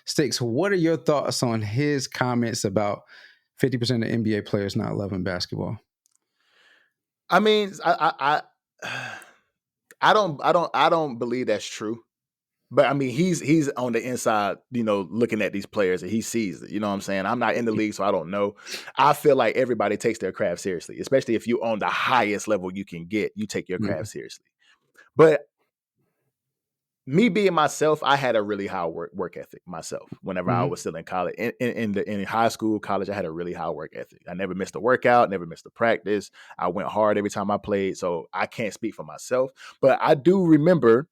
Sticks, what are your thoughts on his comments about 50% of NBA players not loving basketball? I mean, I don't believe that's true. But I mean, he's on the inside, looking at these players, and he sees it. You know what I'm saying? I'm not in the league, so I don't know. I feel like everybody takes their craft seriously, especially if you on the highest level you can get. You take your craft seriously. But me being myself, I had a really high work ethic myself. Whenever I was still in college, in high school, college, I had a really high work ethic. I never missed a workout, never missed a practice. I went hard every time I played, so I can't speak for myself. But I do remember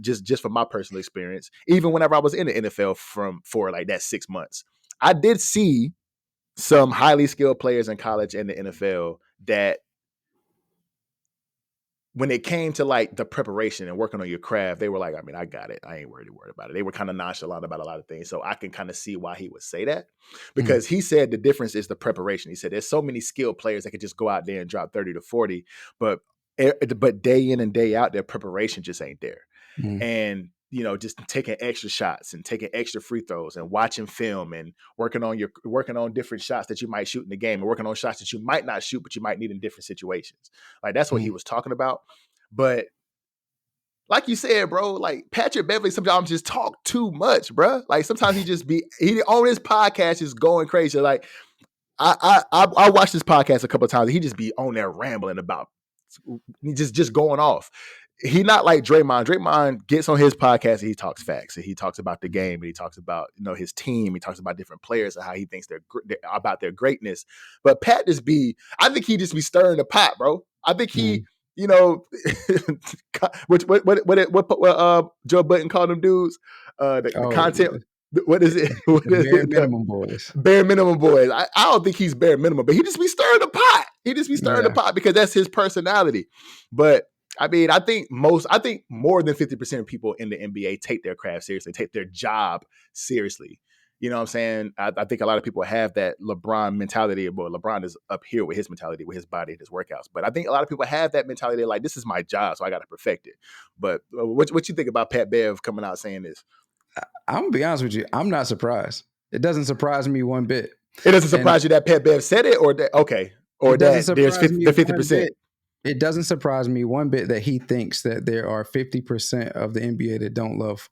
just from my personal experience, even whenever I was in the NFL for like that 6 months, I did see some highly skilled players in college and the NFL that, when it came to like the preparation and working on your craft, they were like, I mean, I got it. I ain't worried about it. They were kind of nonchalant about a lot of things. So I can kind of see why he would say that, because he said the difference is the preparation. He said there's so many skilled players that could just go out there and drop 30 to 40, but day in and day out, their preparation just ain't there. And, just taking extra shots and taking extra free throws and watching film and working on different shots that you might shoot in the game and working on shots that you might not shoot, but you might need in different situations. Like, that's what he was talking about. But like you said, bro, like Patrick Beverly sometimes just talk too much, bro. Like sometimes he on his podcast is going crazy. Like I watched this podcast a couple of times. And he just be on there rambling about, just going off. He not like Draymond. Draymond gets on his podcast and he talks facts, and he talks about the game, and he talks about his team. He talks about different players and how he thinks they're about their greatness. But Pat I think he just be stirring the pot, bro. I think he, what Joe Budden called them dudes, the content. What is it? Bare minimum boys. Bare minimum boys. I don't think he's bare minimum, but he just be stirring the pot. He just be stirring the pot because that's his personality. But I mean, I think more than 50% of people in the NBA take their craft seriously, take their job seriously. You know what I'm saying? I think a lot of people have that LeBron mentality. But LeBron is up here with his mentality, with his body and his workouts. But I think a lot of people have that mentality. Like, this is my job, so I got to perfect it. But what you think about Pat Bev coming out saying this? I'm going to be honest with you. I'm not surprised. It doesn't surprise me one bit. It doesn't surprise you that Pat Bev said it, or that, okay, or that there's the 50%. It doesn't surprise me one bit that he thinks that there are 50% of the NBA that don't love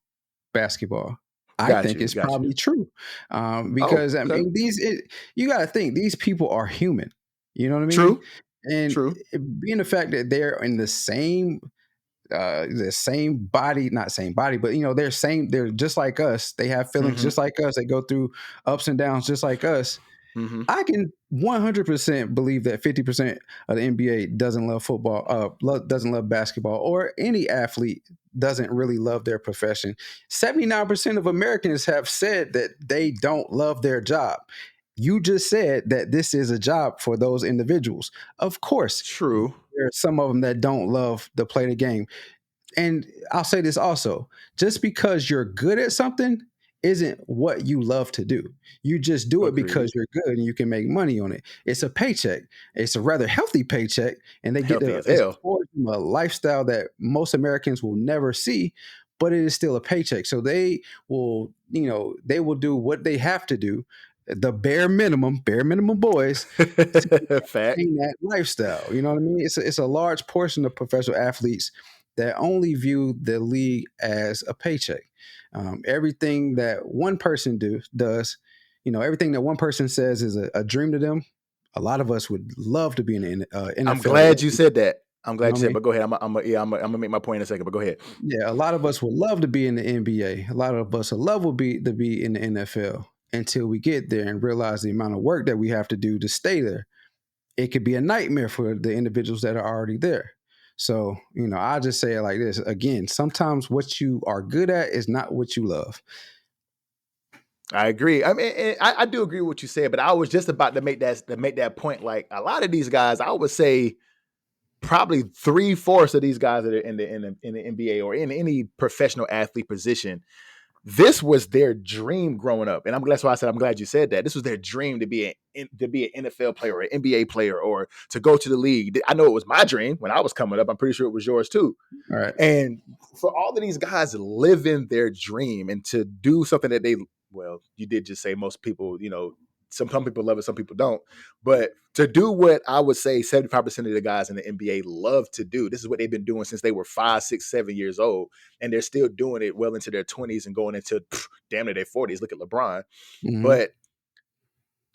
basketball. I think it's probably true, because I mean, you got to think these people are human. You know what I mean? True. And being the fact that they're in the same body, not same body, but they're just like us. They have feelings just like us. They go through ups and downs just like us. I can 100% believe that 50% of the NBA doesn't love football, doesn't love basketball, or any athlete doesn't really love their profession. 79% of Americans have said that they don't love their job. You just said that this is a job for those individuals. Of course, true. There are some of them that don't love to play the game. And I'll say this also, just because you're good at something isn't what you love to do. You just do it because you're good and you can make money on it. It's a paycheck. It's a rather healthy paycheck, and they get a lifestyle that most Americans will never see, but it is still a paycheck. So they will, they will do what they have to do, the bare minimum boys, to maintain that lifestyle. You know what I mean? It's a large portion of professional athletes that only view the league as a paycheck. Everything that one person does, everything that one person says is a dream to them. A lot of us would love to be in the NFL. I'm glad you said that. But go ahead. I'm gonna make my point in a second, but go ahead. Yeah, a lot of us would love to be in the NBA. A lot of us would love to be in the NFL until we get there and realize the amount of work that we have to do to stay there. It could be a nightmare for the individuals that are already there. So, I just say it like this. Again, sometimes what you are good at is not what you love. I agree. I mean, I do agree with what you said, but I was just about to make that point. Like, a lot of these guys, I would say probably 3/4 of these guys that are in the NBA or in any professional athlete position, this was their dream growing up. And that's why I said I'm glad you said that. This was their dream to be an NFL player or an NBA player or to go to the league. I know it was my dream when I was coming up. I'm pretty sure it was yours too. All right. And for all of these guys living their dream and to do something that they well, you did just say most people, some people love it, some people don't. But to do what I would say 75% of the guys in the NBA love to do, this is what they've been doing since they were 5, 6, 7 years old, and they're still doing it well into their 20s and going into damn near their 40s. Look at LeBron. Mm-hmm. But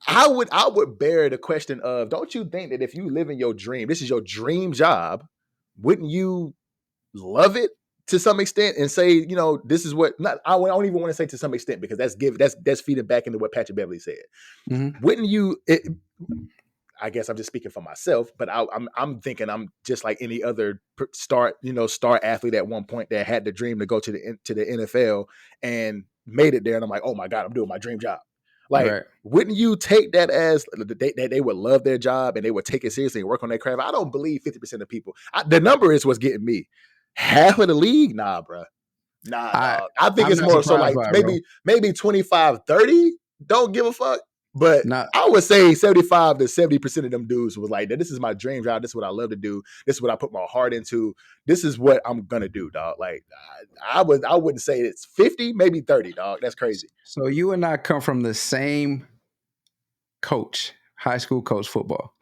I would bear the question of, don't you think that if you live in your dream, this is your dream job, wouldn't you love it to some extent and say, this is what, I don't even want to say to some extent, because that's feeding back into what Patrick Beverly said. Mm-hmm. Wouldn't you, I guess I'm just speaking for myself, but I'm thinking I'm just like any other star athlete at one point that had the dream to go to the NFL and made it there. And I'm like, oh my God, I'm doing my dream job. Like, right. Wouldn't you take that as that they would love their job and they would take it seriously and work on their craft? I don't believe 50% of people. The number is what's getting me. Half of the league? Nah, bro. Nah, dog. I think it's more so like maybe 25, 30 don't give a fuck. But I would say 75 to 70% of them dudes was like, this is my dream job. This is what I love to do. This is what I put my heart into. This is what I'm going to do, dog. Like, I wouldn't say it's 50, maybe 30, dog. That's crazy. So you and I come from the same coach, high school coach football,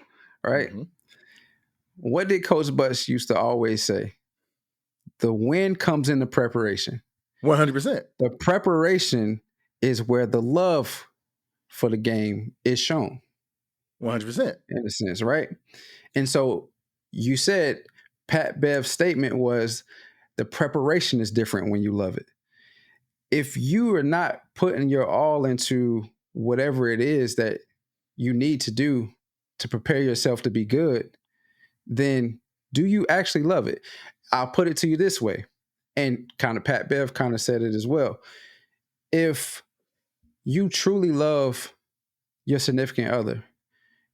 right? Mm-hmm. What did Coach Butts used to always say? The win comes in the preparation. 100%. The preparation is where the love for the game is shown. 100%. In a sense, right? And so you said Pat Bev's statement was the preparation is different when you love it. If you are not putting your all into whatever it is that you need to do to prepare yourself to be good, then do you actually love it? I'll put it to you this way, and kind of Pat Bev kind of said it as well. If you truly love your significant other,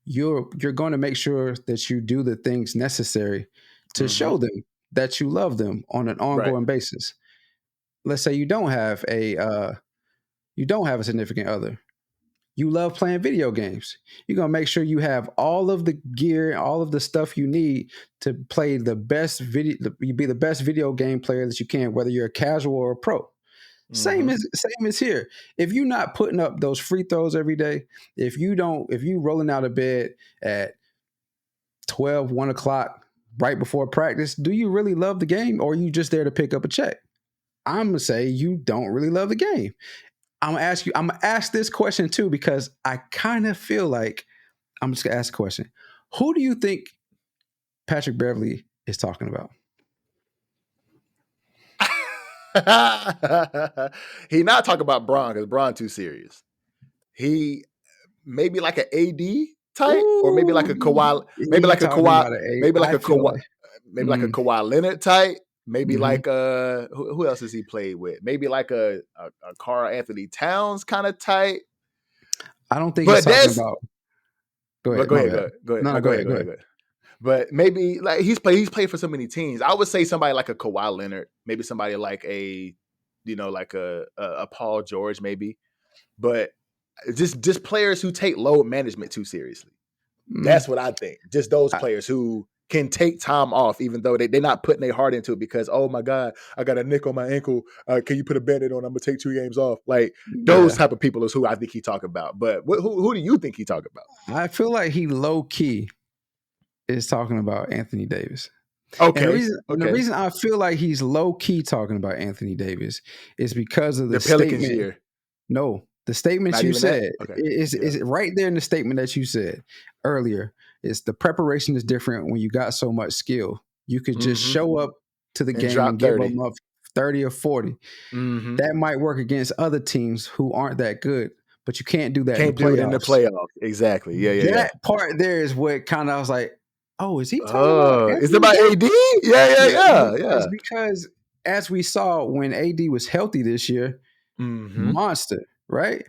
you're going to make sure that you do the things necessary to show them that you love them on an ongoing basis. Let's say you don't have a significant other. You love playing video games. You're going to make sure you have all of the gear, all of the stuff you need to play the best you be the best video game player that you can, whether you're a casual or a pro. Same as here. If you're not putting up those free throws every day, if you rolling out of bed at 12, 1 o'clock right before practice, do you really love the game, or are you just there to pick up a check? I'm going to say you don't really love the game. I'm going to ask this question too, because I kind of feel like I'm just going to ask a question. Who do you think Patrick Beverly is talking about? He not talking about Bron, because Bron too serious. He maybe like an AD type, or maybe like a Kawhi, maybe like a Kawhi Leonard type, maybe like who else has he played with? Maybe like a Karl Anthony Towns kind of type. I don't think he's talking about. Go ahead. Go ahead. But maybe like he's played for so many teams. I would say somebody like a Kawhi Leonard, maybe somebody like a Paul George, maybe. But just players who take load management too seriously. That's what I think. Just those players who can take time off, even though they're not putting their heart into it because, oh my God, I got a nick on my ankle. Can you put a Band-Aid on? I'm gonna take 2 games off. Like those type of people is who I think he talk about. But who do you think he talk about? I feel like he low key is talking about Anthony Davis. Okay. And the reason I feel like he's low key talking about Anthony Davis is because of the Pelicans statement. year. No, the statements you said is right there in the statement that you said earlier. It's the preparation is different when you got so much skill. You could just show up to the game and give them up 30 or 40. That might work against other teams who aren't that good. But you can't do that. Can't do it in the playoffs. Exactly. Yeah. That part there is what kind of I was like, oh, is he talking about Anthony? Is it about AD? Yeah. It's because as we saw when AD was healthy this year, monster, right?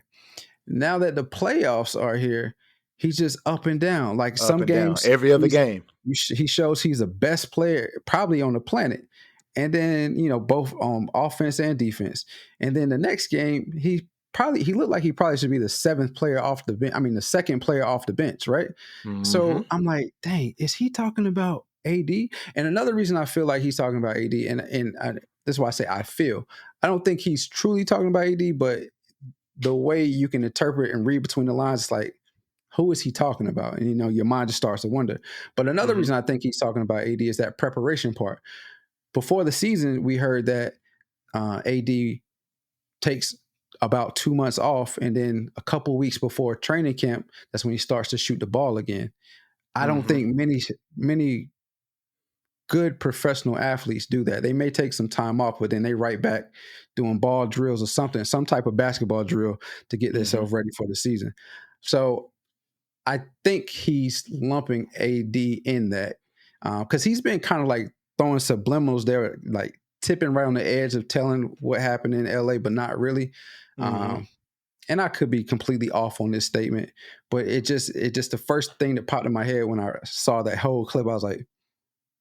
Now that the playoffs are here, he's just up and down. Like up some games, down. Every other game, he shows he's the best player probably on the planet. And then, both offense and defense. And then the next game, he looked like he probably should be the seventh player off the bench. I mean, the second player off the bench, right? So I'm like, dang, is he talking about AD? And another reason I feel like he's talking about AD, and this is why I say I feel. I don't think he's truly talking about AD, but the way you can interpret and read between the lines, it's like, who is he talking about? And, your mind just starts to wonder. But another reason I think he's talking about AD is that preparation part. Before the season, we heard that AD takes about 2 months off, and then a couple weeks before training camp, that's when he starts to shoot the ball again. I don't think many good professional athletes do that. They may take some time off, but then they right back doing ball drills or something, some type of basketball drill to get themselves ready for the season. So I think he's lumping AD in that because he's been kind of like throwing subliminals there, like tipping right on the edge of telling what happened in LA, but not really. And I could be completely off on this statement, but it just the first thing that popped in my head when I saw that whole clip, I was like,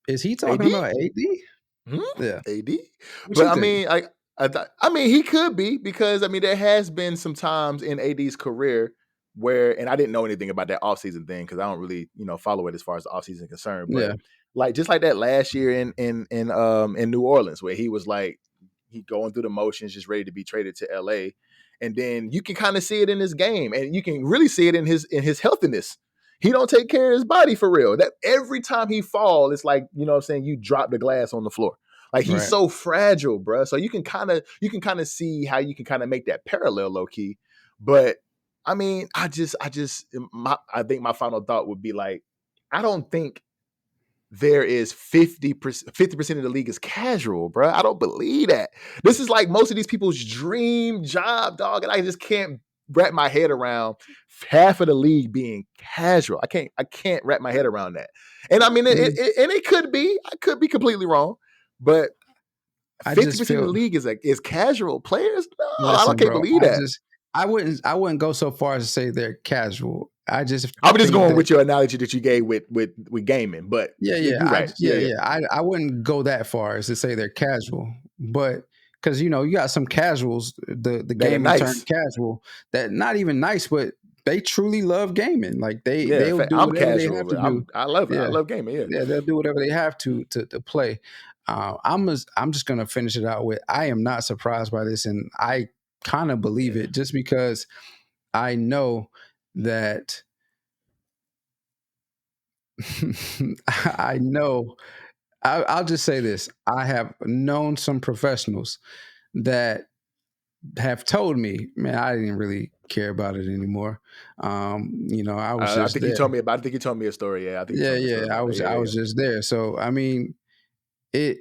is he talking about AD? Yeah, AD. But I mean, I mean, he could be, because I mean, there has been some times in AD's career where, and I didn't know anything about that offseason thing because I don't really, follow it as far as the offseason is concerned. But like just like that last year in New Orleans, where he was like he going through the motions, just ready to be traded to LA. And then you can kind of see it in his game, and you can really see it in his healthiness. He don't take care of his body for real. That every time he fall, it's like, you drop the glass on the floor. Like he's so fragile, bro. So you can kind of see how you can kind of make that parallel low key. But I mean, I think my final thought would be like, I don't think there is 50% of the league is casual, bro. I don't believe that. This is like most of these people's dream job, dog. And I just can't wrap my head around half of the league being casual. I can't wrap my head around that. And I mean, it could be, I could be completely wrong, but 50% of the league is casual players. No, I can't believe that. I wouldn't go so far as to say they're casual. I'm just going with your analogy that you gave with gaming, but you're right. I wouldn't go that far as to say they're casual, but because you got some casuals, the gaming nice. Term casual, that not even nice, but they truly love gaming. Like they'll do whatever casual, they have to do. I love it. I love gaming. Yeah, they'll do whatever they have to play. I'm just gonna finish it out with, I am not surprised by this, and I kind of believe it just because I know that I'll just say this. I have known some professionals that have told me, man, I didn't really care about it anymore. I was just I think you told me a story. Yeah. I was just there. So, I mean, it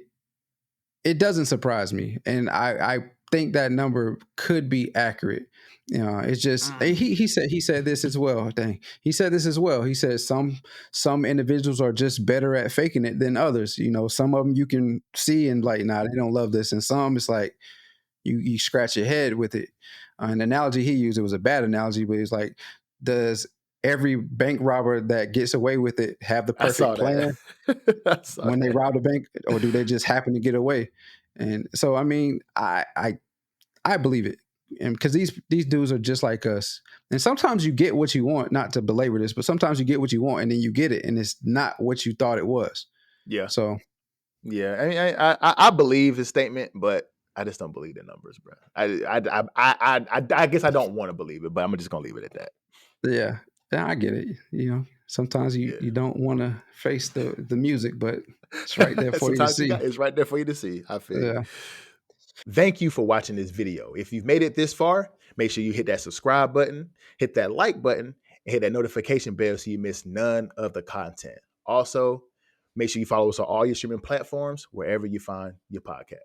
doesn't surprise me. And I think that number could be accurate. It's just he said this as well. Dang, he said this as well. He said some individuals are just better at faking it than others. Some of them you can see and like, nah, they don't love this, and some it's like you scratch your head with it. An analogy he used, it was a bad analogy, but it's like, does every bank robber that gets away with it have the perfect plan when they rob the bank, or do they just happen to get away? And so, I mean, I believe it. And because these dudes are just like us. And sometimes you get what you want, not to belabor this, but sometimes you get what you want and then you get it and it's not what you thought it was. Yeah. So. Yeah. I mean, I believe his statement, but I just don't believe the numbers, bro. I guess I don't want to believe it, but I'm just going to leave it at that. Yeah. I get it. Sometimes you don't want to face the music, but it's right there for you to see. It's right there for you to see. I feel. Yeah. Thank you for watching this video. If you've made it this far, make sure you hit that subscribe button, hit that like button, and hit that notification bell so you miss none of the content. Also, make sure you follow us on all your streaming platforms, wherever you find your podcast.